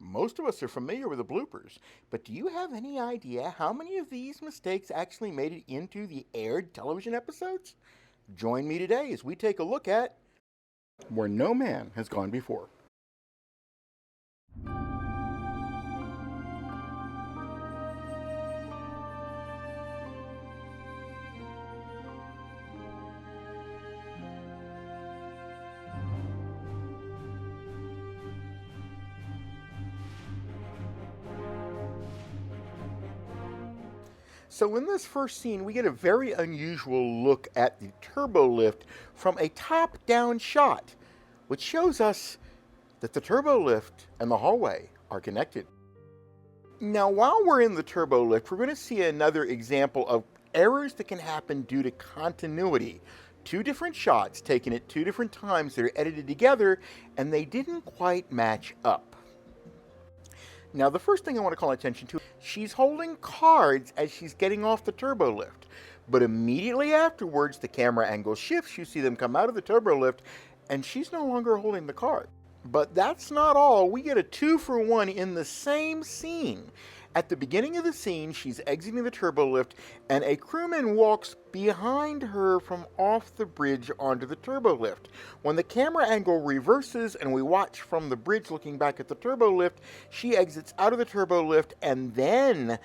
Most of us are familiar with the bloopers, but do you have any idea how many of these mistakes actually made it into the aired television episodes? Join me today as we take a look at Where No Man Has Gone Before. So in this first scene, we get a very unusual look at the turbo lift from a top-down shot, which shows us that the turbo lift and the hallway are connected. Now, while we're in the turbo lift, we're going to see another example of errors that can happen due to continuity. Two different shots taken at two different times that are edited together, and they didn't quite match up. Now, the first thing I want to call attention to, she's holding cards as she's getting off the turbo lift. But immediately afterwards, the camera angle shifts, you see them come out of the turbo lift, and she's no longer holding the card. But that's not all. We get a 2-for-1 in the same scene. At the beginning of the scene, she's exiting the turbo lift, and a crewman walks behind her from off the bridge onto the turbo lift. When the camera angle reverses and we watch from the bridge looking back at the turbo lift, she exits out of the turbo lift, and then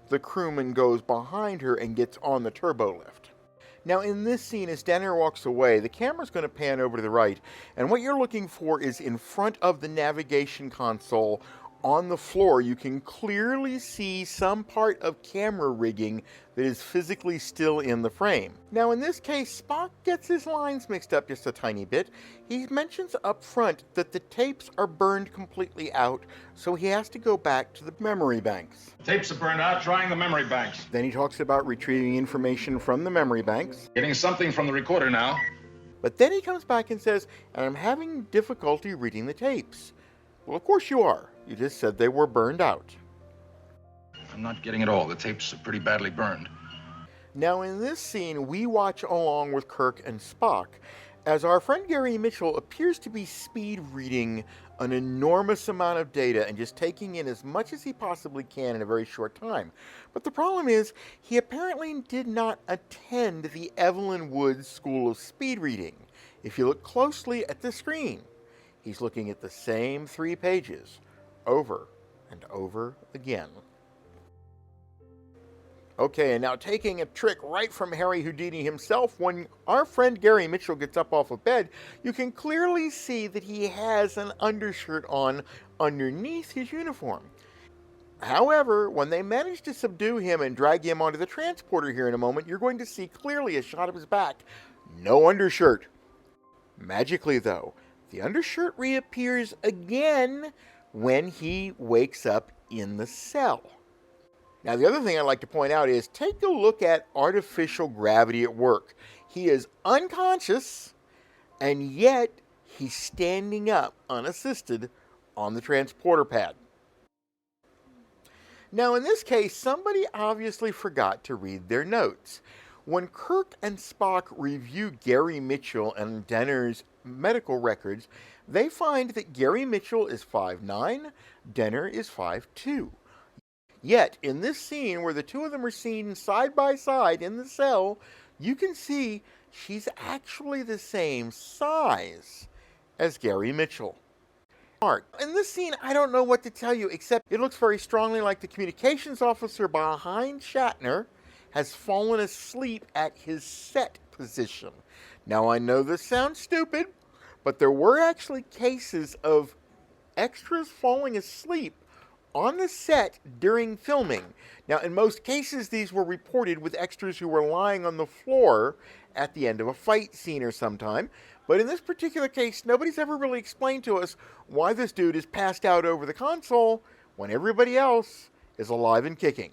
the crewman goes behind her and gets on the turbo lift. Now, in this scene, as Denner walks away, the camera's going to pan over to the right, and what you're looking for is in front of the navigation console on the floor. You can clearly see some part of camera rigging that is physically still in the frame. Now, in this case, Spock gets his lines mixed up just a tiny bit. He mentions up front that the tapes are burned completely out, so he has to go back to the memory banks. Tapes are burned out, trying the memory banks. Then he talks about retrieving information from the memory banks. Getting something from the recorder now. But then he comes back and says, and I'm having difficulty reading the tapes. Well, of course you are. You just said they were burned out. I'm not getting it all. The tapes are pretty badly burned. Now, in this scene, we watch along with Kirk and Spock as our friend Gary Mitchell appears to be speed reading an enormous amount of data and just taking in as much as he possibly can in a very short time. But the problem is, he apparently did not attend the Evelyn Woods School of Speed Reading. If you look closely at the screen, he's looking at the same 3 pages over and over again. Okay, and now taking a trick right from Harry Houdini himself, when our friend Gary Mitchell gets up off of bed, you can clearly see that he has an undershirt on underneath his uniform. However, when they manage to subdue him and drag him onto the transporter here in a moment, you're going to see clearly a shot of his back. No undershirt. Magically, though, the undershirt reappears again when he wakes up in the cell. Now, the other thing I'd like to point out is take a look at artificial gravity at work. He is unconscious, and yet he's standing up unassisted on the transporter pad. Now, in this case, somebody obviously forgot to read their notes. When Kirk and Spock review Gary Mitchell and Denner's medical records, they find that Gary Mitchell is 5'9", Denner is 5'2". Yet, in this scene where the two of them are seen side by side in the cell, you can see she's actually the same size as Gary Mitchell. In this scene, I don't know what to tell you, except it looks very strongly like the communications officer behind Shatner has fallen asleep at his set position. Now, I know this sounds stupid, but there were actually cases of extras falling asleep on the set during filming. Now, in most cases, these were reported with extras who were lying on the floor at the end of a fight scene or sometime. But in this particular case, nobody's ever really explained to us why this dude is passed out over the console when everybody else is alive and kicking.